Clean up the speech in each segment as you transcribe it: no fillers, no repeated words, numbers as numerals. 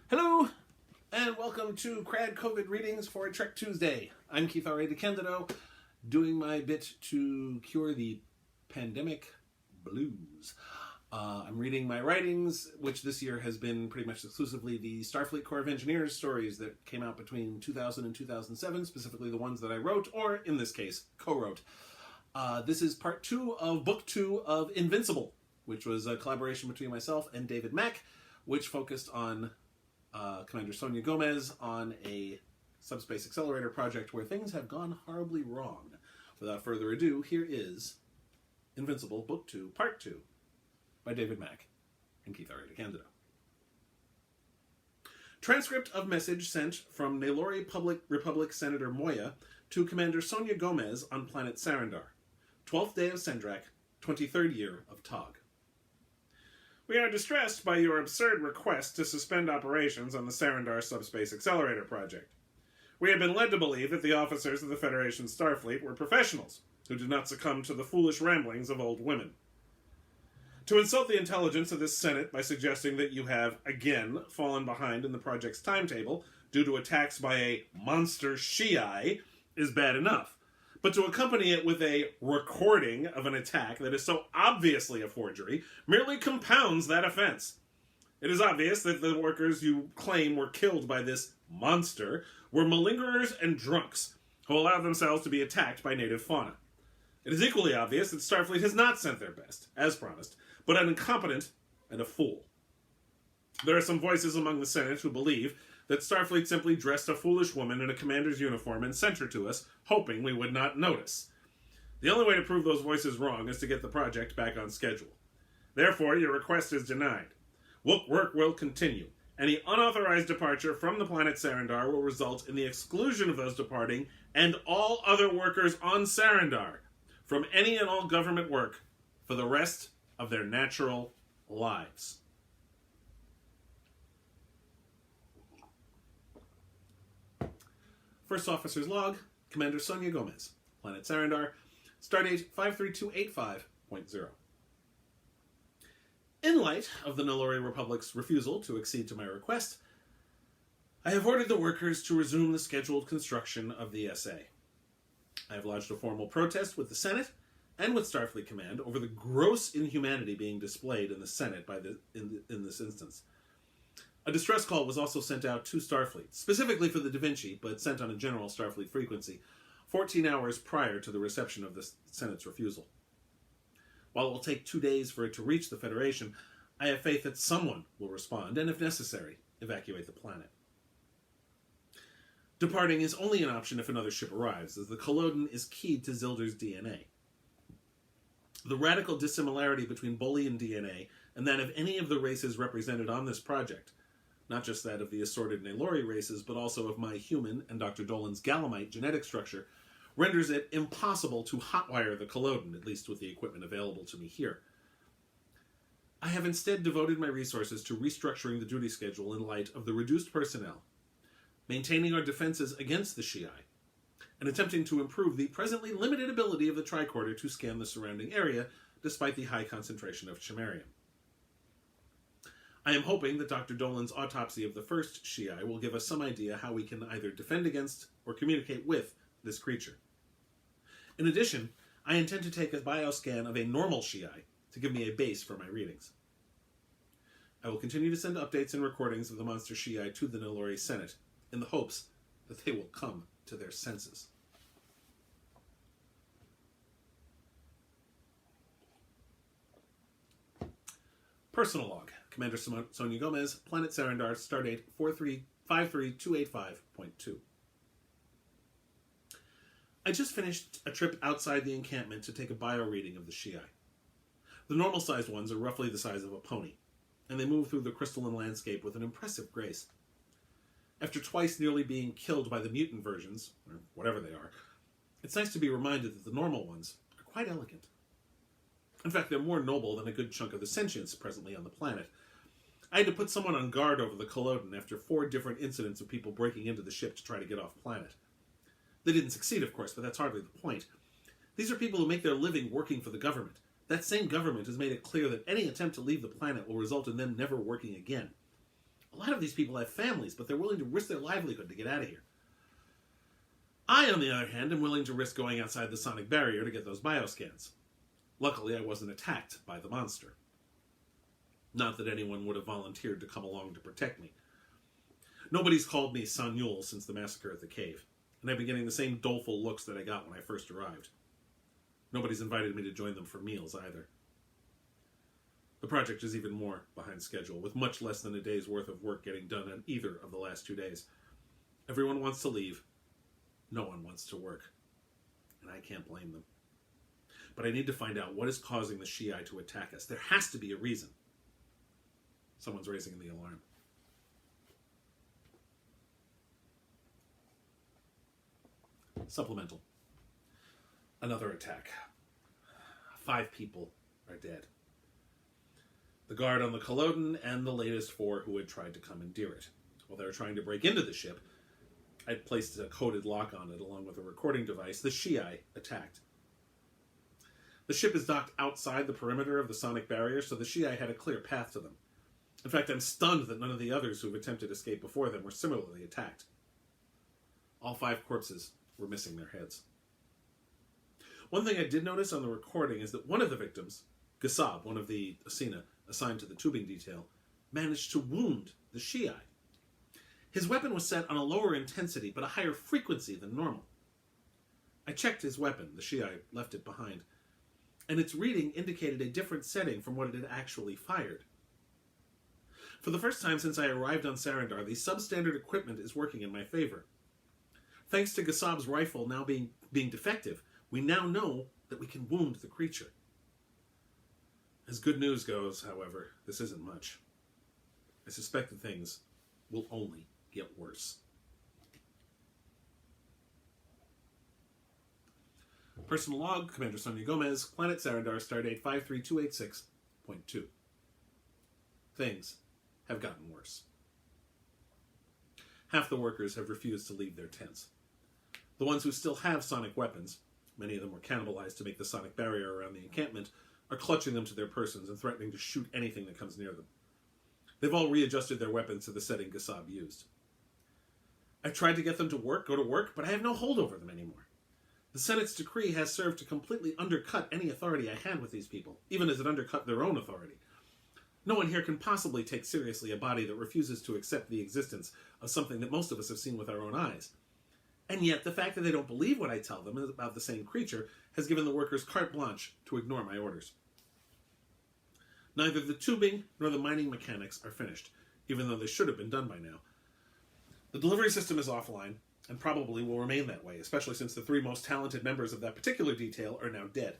Hello, and welcome to KRAD COVID readings for Trek Tuesday. I'm Keith R.A. DeCandido, doing my bit to cure the pandemic blues. I'm reading my writings, which this year has been pretty much exclusively the Starfleet Corps of Engineers stories that came out between 2000 and 2007, specifically the ones that I wrote, or in this case, co-wrote. This is part 2 of book 2 of Invincible, which was a collaboration between myself and David Mack, which focused on Commander Sonya Gomez on a subspace accelerator project where things have gone horribly wrong. Without further ado, here is Invincible, Book 2, Part 2, by David Mack and Keith R.A. DeCandido. Transcript of message sent from Nalori Republic Senator Moya to Commander Sonya Gomez on planet Sarindar. 12th day of Sendrak, 23rd year of Tog. We are distressed by your absurd request to suspend operations on the Sarindar Subspace Accelerator project. We have been led to believe that the officers of the Federation Starfleet were professionals who did not succumb to the foolish ramblings of old women. To insult the intelligence of this Senate by suggesting that you have, again, fallen behind in the project's timetable due to attacks by a monster shii is bad enough. But to accompany it with a recording of an attack that is so obviously a forgery merely compounds that offense. It is obvious that the workers you claim were killed by this monster were malingerers and drunks who allowed themselves to be attacked by native fauna. It is equally obvious that Starfleet has not sent their best, as promised, but an incompetent and a fool. There are some voices among the Senate who believe that Starfleet simply dressed a foolish woman in a commander's uniform and sent her to us, hoping we would not notice. The only way to prove those voices wrong is to get the project back on schedule. Therefore, your request is denied. Work will continue. Any unauthorized departure from the planet Sarindar will result in the exclusion of those departing and all other workers on Sarindar from any and all government work for the rest of their natural lives. First Officer's Log, Commander Sonya Gomez, Planet Sarindar, Stardate 53285.0. In light of the Nalori Republic's refusal to accede to my request, I have ordered the workers to resume the scheduled construction of the S.A. I have lodged a formal protest with the Senate and with Starfleet Command over the gross inhumanity being displayed in the Senate in this instance. A distress call was also sent out to Starfleet, specifically for the Da Vinci, but sent on a general Starfleet frequency, 14 hours prior to the reception of the Senate's refusal. While it will take 2 days for it to reach the Federation, I have faith that someone will respond, and if necessary, evacuate the planet. Departing is only an option if another ship arrives, as the Culloden is keyed to Zilder's DNA. The radical dissimilarity between Bolian DNA and that of any of the races represented on this project, not just that of the assorted Nalori races, but also of my human and Dr. Dolan's Galamite genetic structure, renders it impossible to hotwire the Culloden, at least with the equipment available to me here. I have instead devoted my resources to restructuring the duty schedule in light of the reduced personnel, maintaining our defenses against the shii, and attempting to improve the presently limited ability of the tricorder to scan the surrounding area, despite the high concentration of chimerium. I am hoping that Dr. Dolan's autopsy of the first shii will give us some idea how we can either defend against or communicate with this creature. In addition, I intend to take a bioscan of a normal shii to give me a base for my readings. I will continue to send updates and recordings of the monster shii to the Nalori Senate, in the hopes that they will come to their senses. Personal log. Commander Sonya Gomez, Planet Sarindar, Stardate 53285.2. I just finished a trip outside the encampment to take a bio reading of the shii. The normal-sized ones are roughly the size of a pony, and they move through the crystalline landscape with an impressive grace. After twice nearly being killed by the mutant versions, or whatever they are, it's nice to be reminded that the normal ones are quite elegant. In fact, they're more noble than a good chunk of the sentients presently on the planet. I had to put someone on guard over the Culloden after 4 different incidents of people breaking into the ship to try to get off planet. They didn't succeed, of course, but that's hardly the point. These are people who make their living working for the government. That same government has made it clear that any attempt to leave the planet will result in them never working again. A lot of these people have families, but they're willing to risk their livelihood to get out of here. I, on the other hand, am willing to risk going outside the sonic barrier to get those bioscans. Luckily, I wasn't attacked by the monster. Not that anyone would have volunteered to come along to protect me. Nobody's called me Sanyul since the massacre at the cave, and I've been getting the same doleful looks that I got when I first arrived. Nobody's invited me to join them for meals either. The project is even more behind schedule, with much less than a day's worth of work getting done on either of the last 2 days. Everyone wants to leave. No one wants to work. And I can't blame them. But I need to find out what is causing the shii to attack us. There has to be a reason. Someone's raising the alarm. Supplemental. Another attack. 5 people are dead. The guard on the Culloden and the latest 4 who had tried to commandeer it. While they were trying to break into the ship, I'd placed a coded lock on it along with a recording device. The shii attacked. The ship is docked outside the perimeter of the sonic barrier, so the shii had a clear path to them. In fact, I'm stunned that none of the others who've attempted escape before them were similarly attacked. All 5 corpses were missing their heads. One thing I did notice on the recording is that one of the victims, Gasab, one of the Asina assigned to the tubing detail, managed to wound the shii. His weapon was set on a lower intensity, but a higher frequency than normal. I checked his weapon, the shii left it behind, and its reading indicated a different setting from what it had actually fired. For the first time since I arrived on Sarindar, the substandard equipment is working in my favor. Thanks to Gasab's rifle now being defective, we now know that we can wound the creature. As good news goes, however, this isn't much. I suspect that things will only get worse. Personal log, Commander Sonya Gomez, Planet Sarindar, Stardate 53286.2. Things have gotten worse. Half the workers have refused to leave their tents. The ones who still have sonic weapons, many of them were cannibalized to make the sonic barrier around the encampment, are clutching them to their persons and threatening to shoot anything that comes near them. They've all readjusted their weapons to the setting Gasab used. I've tried to get them to go to work, but I have no hold over them anymore. The Senate's decree has served to completely undercut any authority I had with these people, even as it undercut their own authority. No one here can possibly take seriously a body that refuses to accept the existence of something that most of us have seen with our own eyes. And yet, the fact that they don't believe what I tell them about the same creature has given the workers carte blanche to ignore my orders. Neither the tubing nor the mining mechanics are finished, even though they should have been done by now. The delivery system is offline, and probably will remain that way, especially since the 3 most talented members of that particular detail are now dead.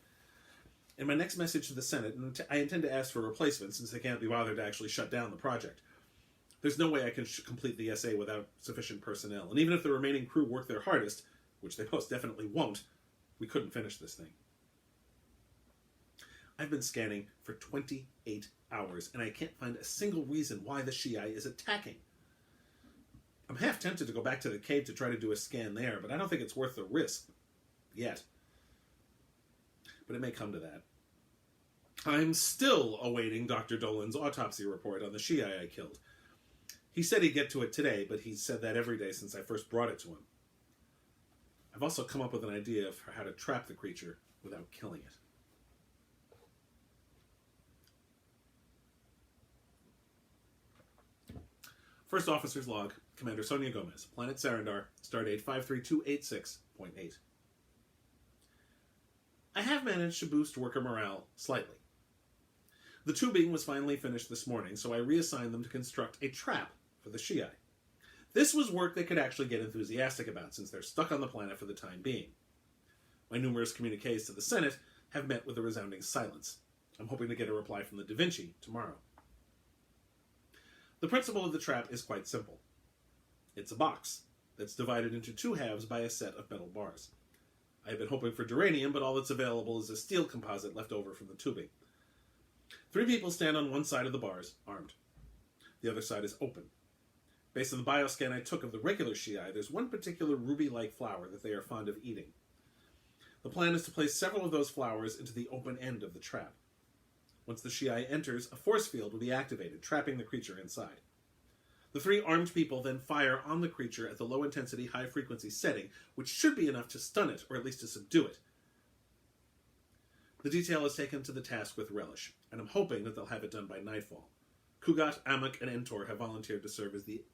In my next message to the Senate, I intend to ask for replacements since they can't be bothered to actually shut down the project. There's no way I can complete the SA without sufficient personnel, and even if the remaining crew work their hardest, which they most definitely won't, we couldn't finish this thing. I've been scanning for 28 hours, and I can't find a single reason why the shii is attacking. I'm half tempted to go back to the cave to try to do a scan there, but I don't think it's worth the risk. Yet. But it may come to that. I'm still awaiting Dr. Dolan's autopsy report on the shii I killed. He said he'd get to it today, but he's said that every day since I first brought it to him. I've also come up with an idea for how to trap the creature without killing it. First Officer's Log, Commander Sonya Gomez, Planet Sarindar, Stardate 53286.8. I have managed to boost worker morale slightly. The tubing was finally finished this morning, so I reassigned them to construct a trap for the shii. This was work they could actually get enthusiastic about, since they're stuck on the planet for the time being. My numerous communiques to the Senate have met with a resounding silence. I'm hoping to get a reply from the Da Vinci tomorrow. The principle of the trap is quite simple. It's a box that's divided into 2 halves by a set of metal bars. I have been hoping for duranium, but all that's available is a steel composite left over from the tubing. 3 people stand on one side of the bars, armed. The other side is open. Based on the bioscan I took of the regular shii, there's one particular ruby-like flower that they are fond of eating. The plan is to place several of those flowers into the open end of the trap. Once the shii enters, a force field will be activated, trapping the creature inside. The three armed people then fire on the creature at the low-intensity, high-frequency setting, which should be enough to stun it, or at least to subdue it. The detail is taken to the task with relish, and I'm hoping that they'll have it done by nightfall. Kugat, Amok, and Entor have volunteered to serve as the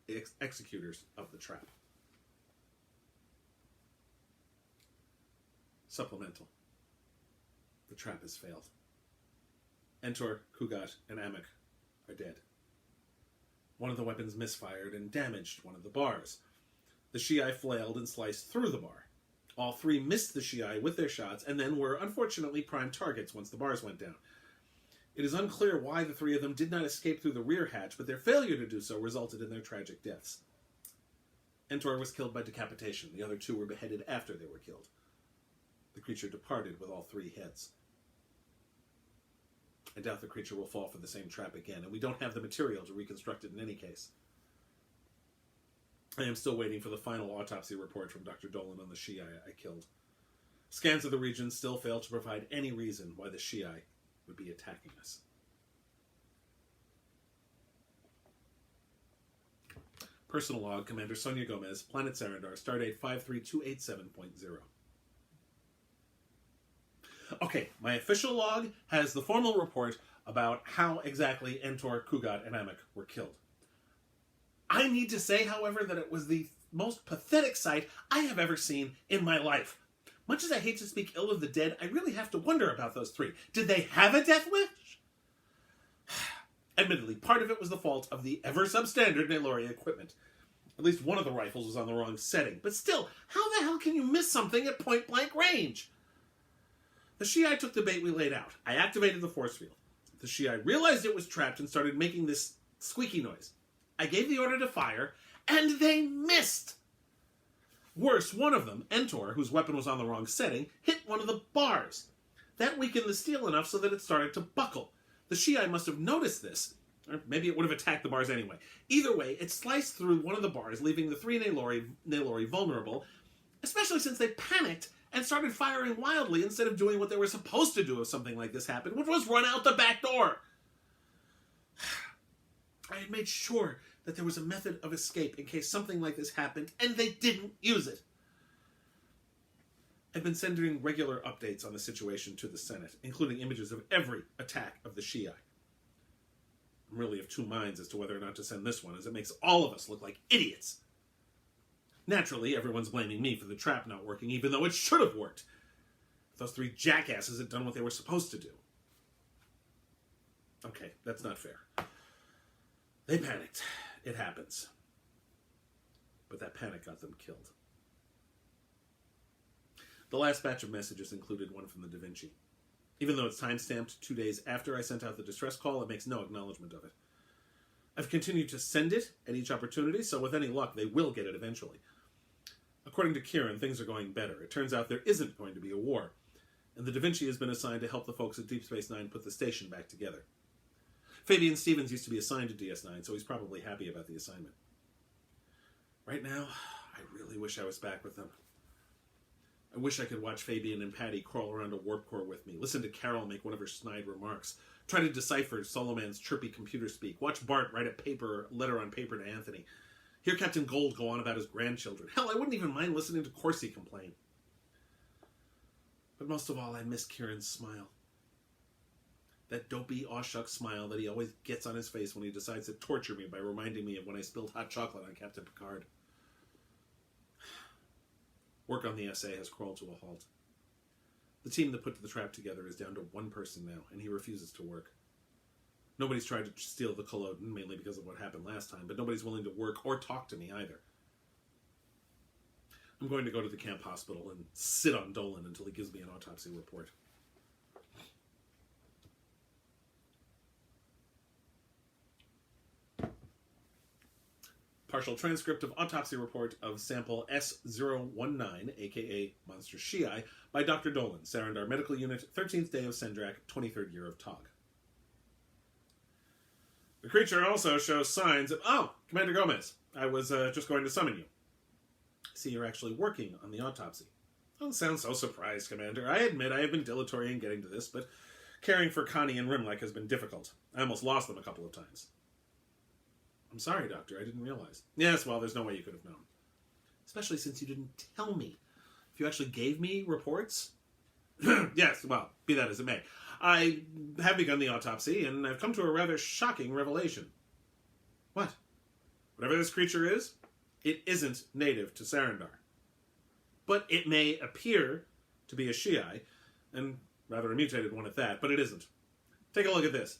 executors of the trap. Supplemental. The trap has failed. Entor, Kugat, and Amok are dead. One of the weapons misfired and damaged one of the bars. The shii flailed and sliced through the bar. All three missed the shii with their shots and then were unfortunately prime targets once the bars went down. It is unclear why the three of them did not escape through the rear hatch, but their failure to do so resulted in their tragic deaths. Entor was killed by decapitation. The other two were beheaded after they were killed. The creature departed with all three heads. I doubt the creature will fall for the same trap again, and we don't have the material to reconstruct it in any case. I am still waiting for the final autopsy report from Dr. Dolan on the shii I killed. Scans of the region still fail to provide any reason why the shii would be attacking us. Personal log, Commander Sonya Gomez, Planet Sarindar, Stardate 53287.0. Okay, my official log has the formal report about how exactly Entor, Kugat, and Amok were killed. I need to say, however, that it was the most pathetic sight I have ever seen in my life. Much as I hate to speak ill of the dead, I really have to wonder about those three. Did they have a death wish? Admittedly, part of it was the fault of the ever-substandard Nalori equipment. At least one of the rifles was on the wrong setting. But still, how the hell can you miss something at point-blank range? The shii took the bait we laid out. I activated the force field. The shii realized it was trapped and started making this squeaky noise. I gave the order to fire, and they missed! Worse, one of them, Entor, whose weapon was on the wrong setting, hit one of the bars. That weakened the steel enough so that it started to buckle. The shii must have noticed this, or maybe it would have attacked the bars anyway. Either way, it sliced through one of the bars, leaving the three Nalori vulnerable, especially since they panicked and started firing wildly instead of doing what they were supposed to do if something like this happened, which was run out the back door. I had made sure that there was a method of escape in case something like this happened, and they didn't use it. I've been sending regular updates on the situation to the Senate, including images of every attack of the shii. I'm really of two minds as to whether or not to send this one, as it makes all of us look like idiots. Naturally, everyone's blaming me for the trap not working, even though it should have worked. Those three jackasses had done what they were supposed to do. Okay, that's not fair. They panicked. It happens. But that panic got them killed. The last batch of messages included one from the Da Vinci. Even though it's time-stamped 2 days after I sent out the distress call, it makes no acknowledgement of it. I've continued to send it at each opportunity, so with any luck, they will get it eventually. According to Kieran, things are going better. It turns out there isn't going to be a war, and the Da Vinci has been assigned to help the folks at Deep Space Nine put the station back together. Fabian Stevens used to be assigned to DS9, so he's probably happy about the assignment. Right now, I really wish I was back with them. I wish I could watch Fabian and Patty crawl around a warp core with me, listen to Carol make one of her snide remarks, try to decipher Solomon's chirpy computer speak, watch Bart write a letter on paper to Anthony, hear Captain Gold go on about his grandchildren. Hell, I wouldn't even mind listening to Corsi complain. But most of all, I miss Kieran's smile. That dopey, aw-shuck smile that he always gets on his face when he decides to torture me by reminding me of when I spilled hot chocolate on Captain Picard. Work on the SA has crawled to a halt. The team that put the trap together is down to one person now, and he refuses to work. Nobody's tried to steal the Culloden, mainly because of what happened last time, but nobody's willing to work or talk to me either. I'm going to go to the camp hospital and sit on Dolan until he gives me an autopsy report. Partial transcript of autopsy report of sample S019, aka Monster Shii, by Dr. Dolan, Sarindar Medical Unit, 13th day of Sendrak, 23rd year of Tog. The creature also shows signs of... Oh, Commander Gomez, I was just going to summon you. I see you're actually working on the autopsy. Don't sound so surprised, Commander. I admit I have been dilatory in getting to this, but caring for Connie and Rimlek has been difficult. I almost lost them a couple of times. I'm sorry, Doctor, I didn't realize. Yes, well, there's no way you could have known. Especially since you didn't tell me. If you actually gave me reports... Yes, well, be that as it may. I have begun the autopsy, and I've come to a rather shocking revelation. What? Whatever this creature is, it isn't native to Sarindar. But it may appear to be a shii, and rather a mutated one at that, but it isn't. Take a look at this.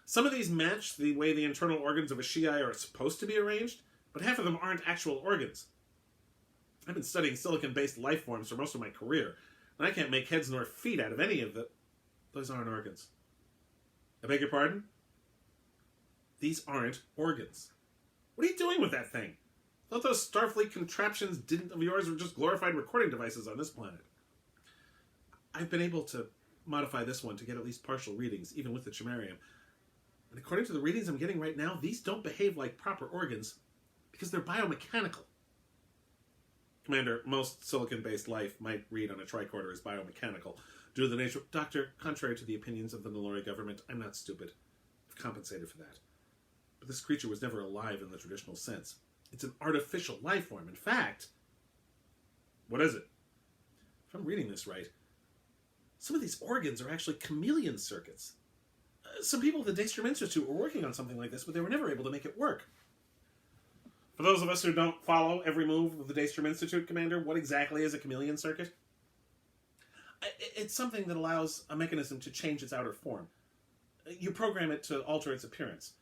Some of these match the way the internal organs of a shii are supposed to be arranged, but half of them aren't actual organs. I've been studying silicon-based life forms for most of my career, and I can't make heads nor feet out of any of the... Those aren't organs. I beg your pardon? These aren't organs. What are you doing with that thing? I thought those Starfleet contraptions of yours were just glorified recording devices on this planet. I've been able to modify this one to get at least partial readings, even with the chimerium. And according to the readings I'm getting right now, these don't behave like proper organs because they're biomechanical. Commander, most silicon-based life might read on a tricorder as biomechanical due to the nature... Doctor, contrary to the opinions of the Nalori government, I'm not stupid. I've compensated for that. But this creature was never alive in the traditional sense. It's an artificial life form. In fact... What is it? If I'm reading this right, some of these organs are actually chameleon circuits. Some people at the Daystrom Institute were working on something like this, but they were never able to make it work. For those of us who don't follow every move of the Daystrom Institute, Commander, what exactly is a chameleon circuit? It's something that allows a mechanism to change its outer form. You program it to alter its appearance.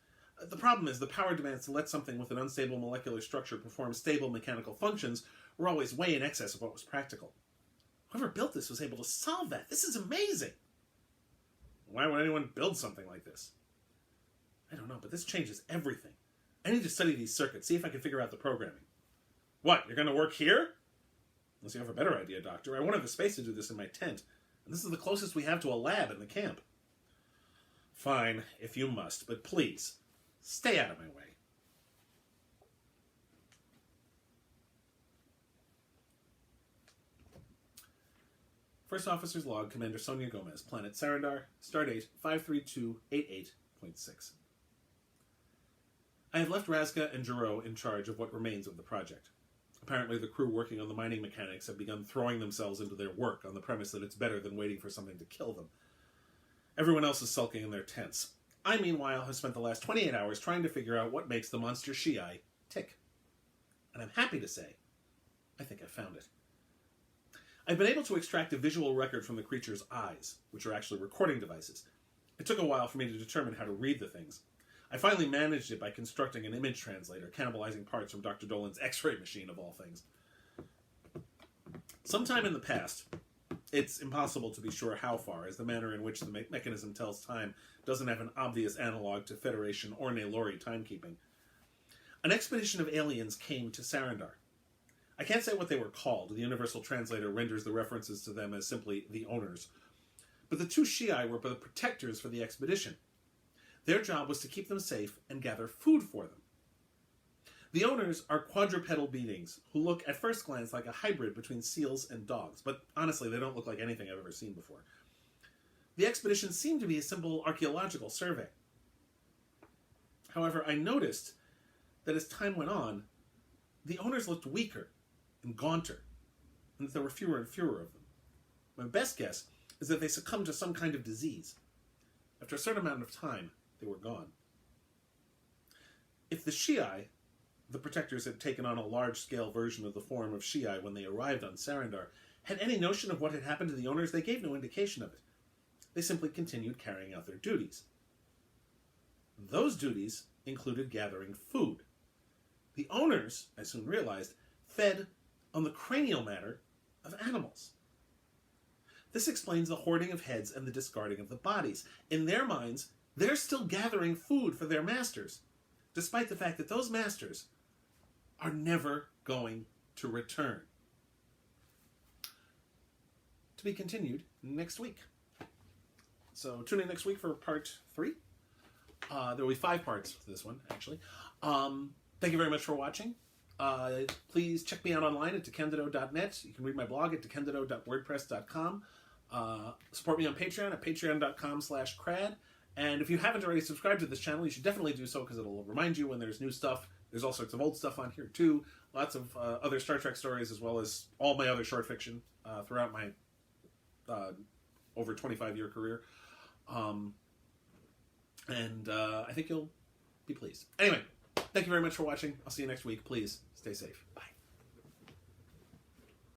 The problem is the power demands to let something with an unstable molecular structure perform stable mechanical functions were always way in excess of what was practical. Whoever built this was able to solve that. This is amazing! Why would anyone build something like this? I don't know, but this changes everything. I need to study these circuits, see if I can figure out the programming. What, you're going to work here? Unless you have a better idea, Doctor. I won't have the space to do this in my tent, and this is the closest we have to a lab in the camp. Fine, if you must, but please, stay out of my way. First Officer's Log, Commander Sonya Gomez, Planet Sarindar, Stardate 53288.6. I have left Razga and Juro in charge of what remains of the project. Apparently the crew working on the mining mechanics have begun throwing themselves into their work on the premise that it's better than waiting for something to kill them. Everyone else is sulking in their tents. I, meanwhile, have spent the last 28 hours trying to figure out what makes the monster shii tick. And I'm happy to say, I think I found it. I've been able to extract a visual record from the creature's eyes, which are actually recording devices. It took a while for me to determine how to read the things. I finally managed it by constructing an image translator, cannibalizing parts from Dr. Dolan's X-ray machine, of all things. Sometime in the past, it's impossible to be sure how far, as the manner in which the mechanism tells time doesn't have an obvious analog to Federation or Nalori timekeeping, an expedition of aliens came to Sarindar. I can't say what they were called. The Universal Translator renders the references to them as simply the owners. But the two shii were the protectors for the expedition. Their job was to keep them safe and gather food for them. The owners are quadrupedal beings who look at first glance like a hybrid between seals and dogs, but honestly they don't look like anything I've ever seen before. The expedition seemed to be a simple archaeological survey. However, I noticed that as time went on, the owners looked weaker and gaunter, and that there were fewer and fewer of them. My best guess is that they succumbed to some kind of disease. After a certain amount of time, they were gone. If the shii, the protectors had taken on a large-scale version of the form of shii when they arrived on Sarindar, had any notion of what had happened to the owners, they gave no indication of it. They simply continued carrying out their duties. Those duties included gathering food. The owners, I soon realized, fed on the cranial matter of animals. This explains the hoarding of heads and the discarding of the bodies. In their minds, they're still gathering food for their masters, despite the fact that those masters are never going to return. To be continued next week. So tune in next week for part 3. There will be 5 parts to this one, actually. Thank you very much for watching. Please check me out online at DeCandido.net. You can read my blog at DeCandido.wordpress.com. Support me on Patreon at patreon.com/KRAD. And if you haven't already subscribed to this channel, you should definitely do so, because it'll remind you when there's new stuff. There's all sorts of old stuff on here, too. Lots of other Star Trek stories, as well as all my other short fiction throughout my over 25-year career. And I think you'll be pleased. Anyway, thank you very much for watching. I'll see you next week. Please stay safe. Bye.